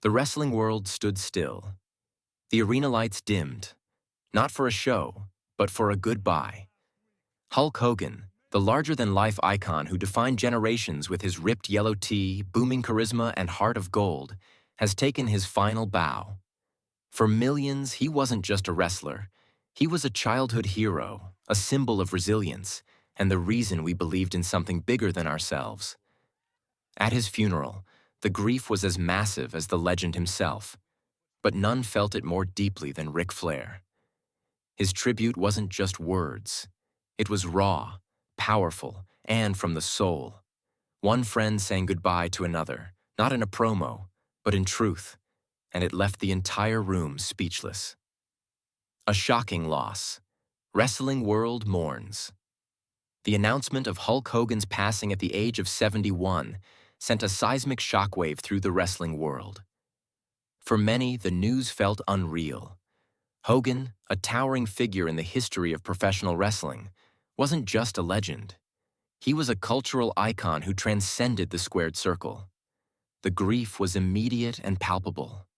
The wrestling world stood still. The arena lights dimmed, not for a show, but for a goodbye. Hulk Hogan, the larger-than-life icon who defined generations with his ripped yellow tee, booming charisma, and heart of gold, has taken his final bow. For millions, he wasn't just a wrestler. He was a childhood hero, a symbol of resilience, and the reason we believed in something bigger than ourselves. At his funeral, the grief was as massive as the legend himself, but none felt it more deeply than Ric Flair. His tribute wasn't just words. It was raw, powerful, and from the soul. One friend saying goodbye to another, not in a promo, but in truth, and it left the entire room speechless. A shocking loss. Wrestling world mourns. The announcement of Hulk Hogan's passing at the age of 71 sent a seismic shockwave through the wrestling world. For many, the news felt unreal. Hogan, a towering figure in the history of professional wrestling, wasn't just a legend. He was a cultural icon who transcended the squared circle. The grief was immediate and palpable.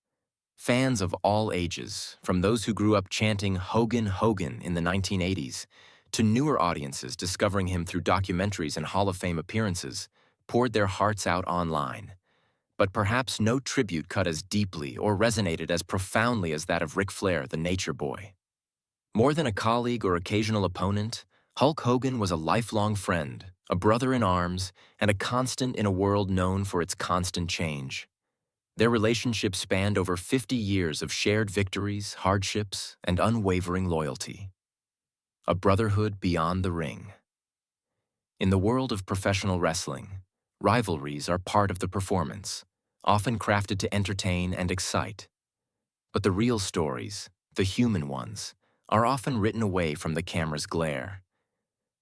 Fans of all ages, from those who grew up chanting "Hogan, Hogan" in the 1980s, to newer audiences discovering him through documentaries and Hall of Fame appearances, poured their hearts out online. But perhaps no tribute cut as deeply or resonated as profoundly as that of Ric Flair, the Nature Boy. More than a colleague or occasional opponent, Hulk Hogan was a lifelong friend, a brother in arms, and a constant in a world known for its constant change. Their relationship spanned over 50 years of shared victories, hardships, and unwavering loyalty. A brotherhood beyond the ring. In the world of professional wrestling, rivalries are part of the performance, often crafted to entertain and excite. But the real stories, the human ones, are often written away from the camera's glare.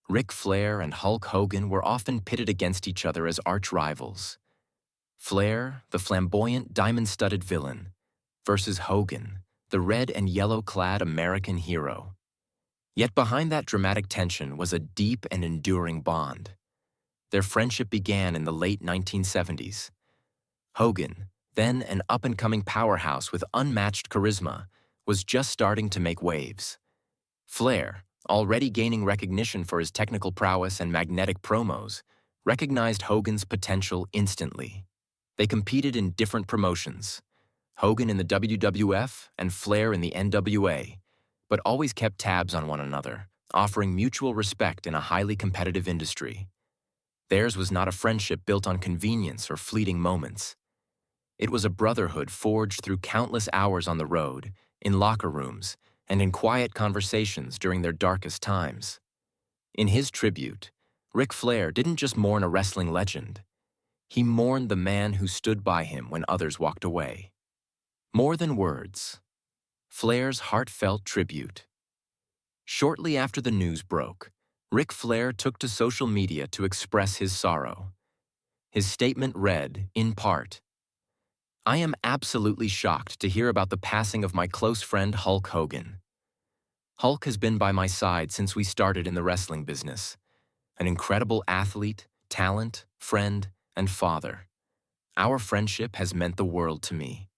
Ric Flair and Hulk Hogan were often pitted against each other as arch-rivals. Flair, the flamboyant, diamond-studded villain, versus Hogan, the red and yellow-clad American hero. Yet behind that dramatic tension was a deep and enduring bond. Their friendship began in the late 1970s. Hogan, then an up-and-coming powerhouse with unmatched charisma, was just starting to make waves. Flair, already gaining recognition for his technical prowess and magnetic promos, recognized Hogan's potential instantly. They competed in different promotions, Hogan in the WWF and Flair in the NWA, but always kept tabs on one another, offering mutual respect in a highly competitive industry. Theirs was not a friendship built on convenience or fleeting moments. It was a brotherhood forged through countless hours on the road, in locker rooms, and in quiet conversations during their darkest times. In his tribute, Ric Flair didn't just mourn a wrestling legend. He mourned the man who stood by him when others walked away. More than words. Flair's heartfelt tribute. Shortly after the news broke, Ric Flair took to social media to express his sorrow. His statement read, in part, "I am absolutely shocked to hear about the passing of my close friend Hulk Hogan. Hulk has been by my side since we started in the wrestling business. An incredible athlete, talent, friend, and father. Our friendship has meant the world to me.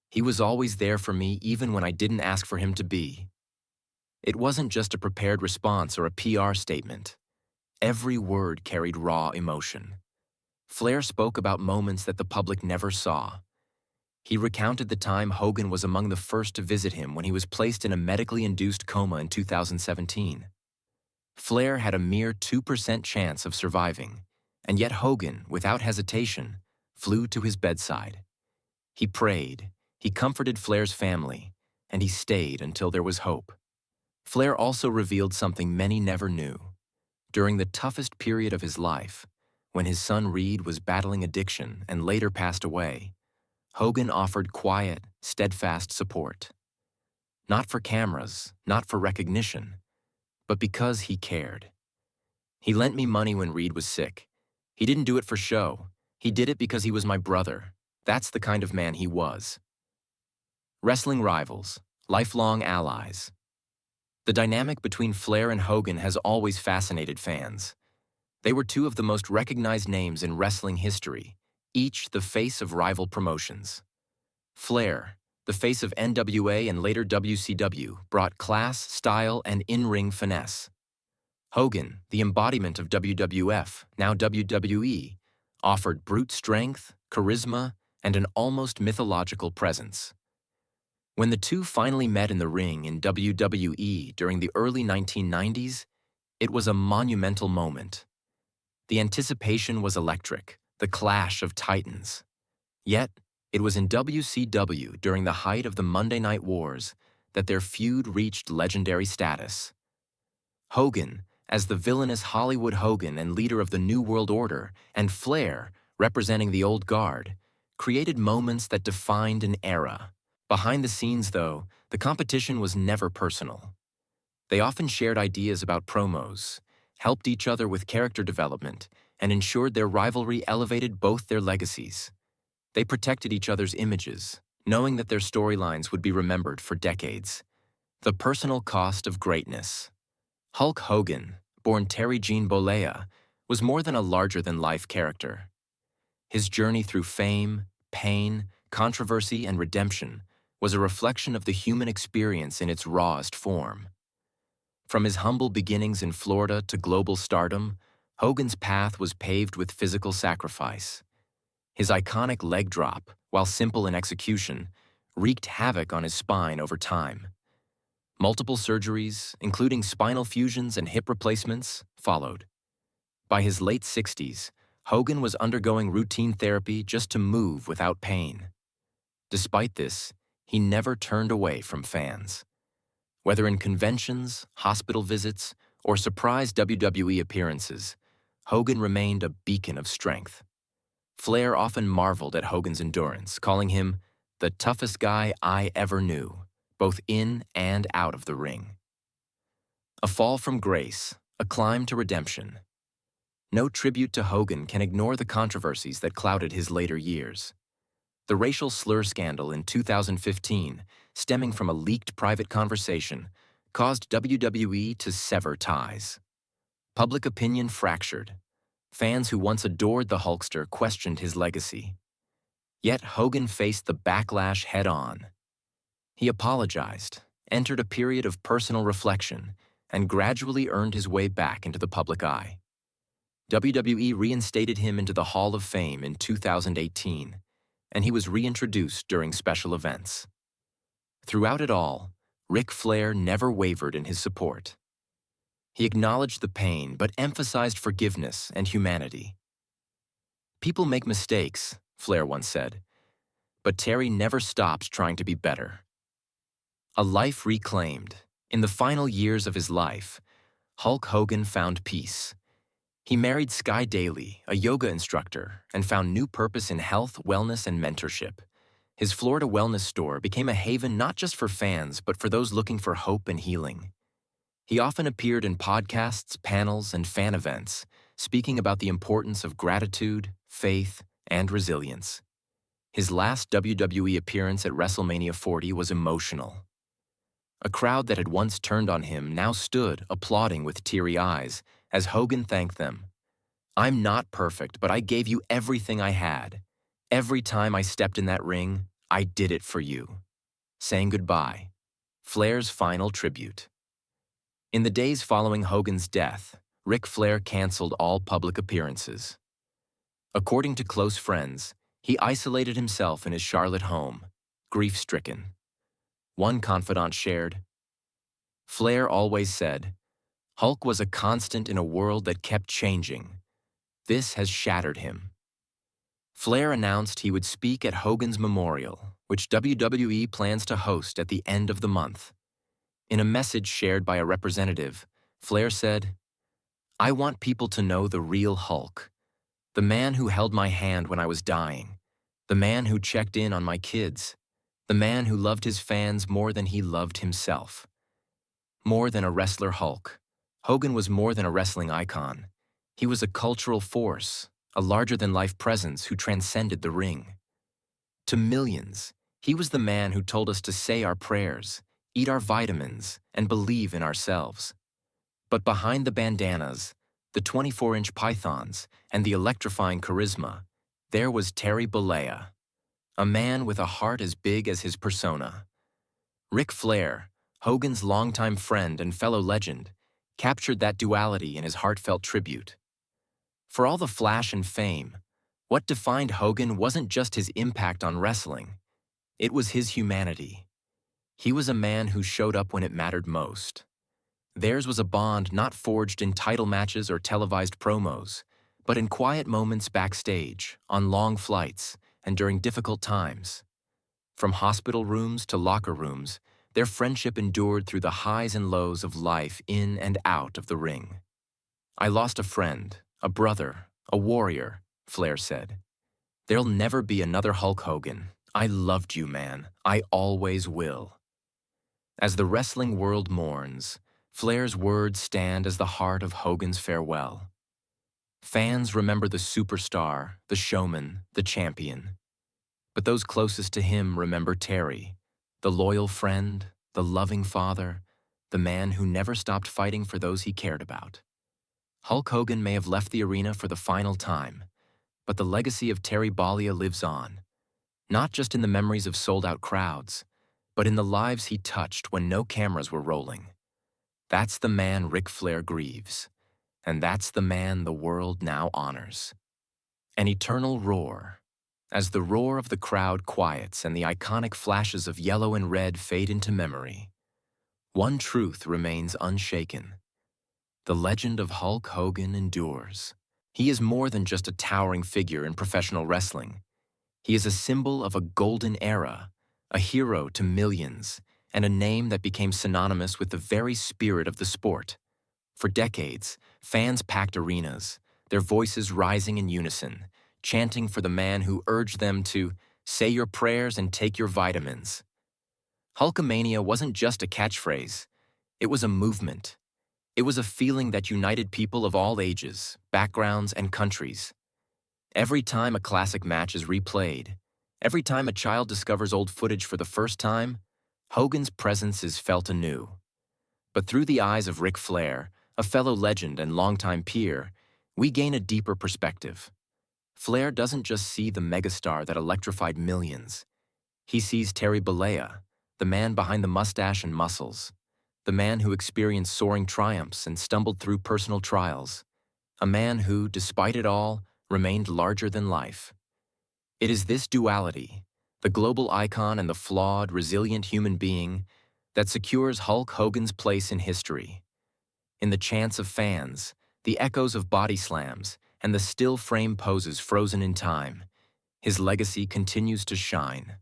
He was always there for me even when I didn't ask for him to be." It wasn't just a prepared response or a PR statement. Every word carried raw emotion. Flair spoke about moments that the public never saw. He recounted the time Hogan was among the first to visit him when he was placed in a medically induced coma in 2017. Flair had a mere 2% chance of surviving, and yet Hogan, without hesitation, flew to his bedside. He prayed, he comforted Flair's family, and he stayed until there was hope. Flair also revealed something many never knew. During the toughest period of his life, when his son Reed was battling addiction and later passed away, Hogan offered quiet, steadfast support. Not for cameras, not for recognition, but because he cared. "He lent me money when Reed was sick. He didn't do it for show. He did it because he was my brother. That's the kind of man he was." Wrestling rivals, lifelong allies. The dynamic between Flair and Hogan has always fascinated fans. They were two of the most recognized names in wrestling history, each the face of rival promotions. Flair, the face of NWA and later WCW, brought class, style, and in-ring finesse. Hogan, the embodiment of WWF, now WWE, offered brute strength, charisma, and an almost mythological presence. When the two finally met in the ring in WWE during the early 1990s, it was a monumental moment. The anticipation was electric, the clash of titans. Yet, it was in WCW during the height of the Monday Night Wars that their feud reached legendary status. Hogan, as the villainous Hollywood Hogan and leader of the New World Order, and Flair, representing the old guard, created moments that defined an era. Behind the scenes, though, the competition was never personal. They often shared ideas about promos, helped each other with character development, and ensured their rivalry elevated both their legacies. They protected each other's images, knowing that their storylines would be remembered for decades. The personal cost of greatness. Hulk Hogan, born Terry Gene Bollea, was more than a larger-than-life character. His journey through fame, pain, controversy, and redemption was a reflection of the human experience in its rawest form. From his humble beginnings in Florida to global stardom, Hogan's path was paved with physical sacrifice. His iconic leg drop, while simple in execution, wreaked havoc on his spine over time. Multiple surgeries, including spinal fusions and hip replacements, followed. By his late 60s, Hogan was undergoing routine therapy just to move without pain. Despite this, he never turned away from fans. Whether in conventions, hospital visits, or surprise WWE appearances, Hogan remained a beacon of strength. Flair often marveled at Hogan's endurance, calling him the toughest guy I ever knew, both in and out of the ring. A fall from grace, a climb to redemption. No tribute to Hogan can ignore the controversies that clouded his later years. The racial slur scandal in 2015, stemming from a leaked private conversation, caused WWE to sever ties. Public opinion fractured. Fans who once adored the Hulkster questioned his legacy. Yet Hogan faced the backlash head-on. He apologized, entered a period of personal reflection, and gradually earned his way back into the public eye. WWE reinstated him into the Hall of Fame in 2018, and he was reintroduced during special events. Throughout it all, Ric Flair never wavered in his support. He acknowledged the pain but emphasized forgiveness and humanity. "People make mistakes," Flair once said, but Terry never stopped trying to be better. A life reclaimed. In the final years of his life, Hulk Hogan found peace. He married Sky Daly, a yoga instructor, and found new purpose in health, wellness, and mentorship. His Florida wellness store became a haven not just for fans, but for those looking for hope and healing. He often appeared in podcasts, panels, and fan events, speaking about the importance of gratitude, faith, and resilience. His last WWE appearance at WrestleMania 40 was emotional. A crowd that had once turned on him now stood, applauding with teary eyes, as Hogan thanked them. "I'm not perfect, but I gave you everything I had. Every time I stepped in that ring, I did it for you." Saying goodbye. Flair's final tribute. In the days following Hogan's death, Ric Flair canceled all public appearances. According to close friends, he isolated himself in his Charlotte home, grief-stricken. One confidant shared, "Flair always said, Hulk was a constant in a world that kept changing. This has shattered him." Flair announced he would speak at Hogan's memorial, which WWE plans to host at the end of the month. In a message shared by a representative, Flair said, "I want people to know the real Hulk, the man who held my hand when I was dying, the man who checked in on my kids, the man who loved his fans more than he loved himself." More than a wrestler Hulk, Hogan was more than a wrestling icon. He was a cultural force, a larger-than-life presence who transcended the ring. To millions, he was the man who told us to say our prayers, eat our vitamins, and believe in ourselves. But behind the bandanas, the 24-inch pythons, and the electrifying charisma, there was Terry Bollea, a man with a heart as big as his persona. Ric Flair, Hogan's longtime friend and fellow legend, captured that duality in his heartfelt tribute. For all the flash and fame, what defined Hogan wasn't just his impact on wrestling, it was his humanity. He was a man who showed up when it mattered most. Theirs was a bond not forged in title matches or televised promos, but in quiet moments backstage, on long flights, and during difficult times. From hospital rooms to locker rooms, their friendship endured through the highs and lows of life in and out of the ring. "I lost a friend, a brother, a warrior," Flair said. "There'll never be another Hulk Hogan. I loved you, man. I always will." As the wrestling world mourns, Flair's words stand as the heart of Hogan's farewell. Fans remember the superstar, the showman, the champion. But those closest to him remember Terry, the loyal friend, the loving father, the man who never stopped fighting for those he cared about. Hulk Hogan may have left the arena for the final time, but the legacy of Terry Bollea lives on, not just in the memories of sold-out crowds, but in the lives he touched when no cameras were rolling. That's the man Ric Flair grieves, and that's the man the world now honors. An eternal roar. As the roar of the crowd quiets and the iconic flashes of yellow and red fade into memory, one truth remains unshaken. The legend of Hulk Hogan endures. He is more than just a towering figure in professional wrestling. He is a symbol of a golden era, a hero to millions, and a name that became synonymous with the very spirit of the sport. For decades, fans packed arenas, their voices rising in unison, chanting for the man who urged them to say your prayers and take your vitamins. Hulkamania wasn't just a catchphrase. It was a movement. It was a feeling that united people of all ages, backgrounds, and countries. Every time a classic match is replayed, every time a child discovers old footage for the first time, Hogan's presence is felt anew. But through the eyes of Ric Flair, a fellow legend and longtime peer, we gain a deeper perspective. Flair doesn't just see the megastar that electrified millions. He sees Terry Bollea, the man behind the mustache and muscles, the man who experienced soaring triumphs and stumbled through personal trials, a man who, despite it all, remained larger than life. It is this duality, the global icon and the flawed, resilient human being, that secures Hulk Hogan's place in history. In the chants of fans, the echoes of body slams, and the still frame poses frozen in time, his legacy continues to shine.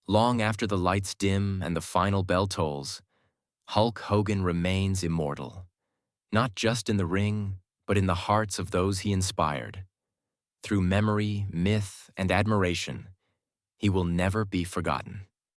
Long after the lights dim and the final bell tolls, Hulk Hogan remains immortal, not just in the ring, but in the hearts of those he inspired. Through memory, myth, and admiration, he will never be forgotten.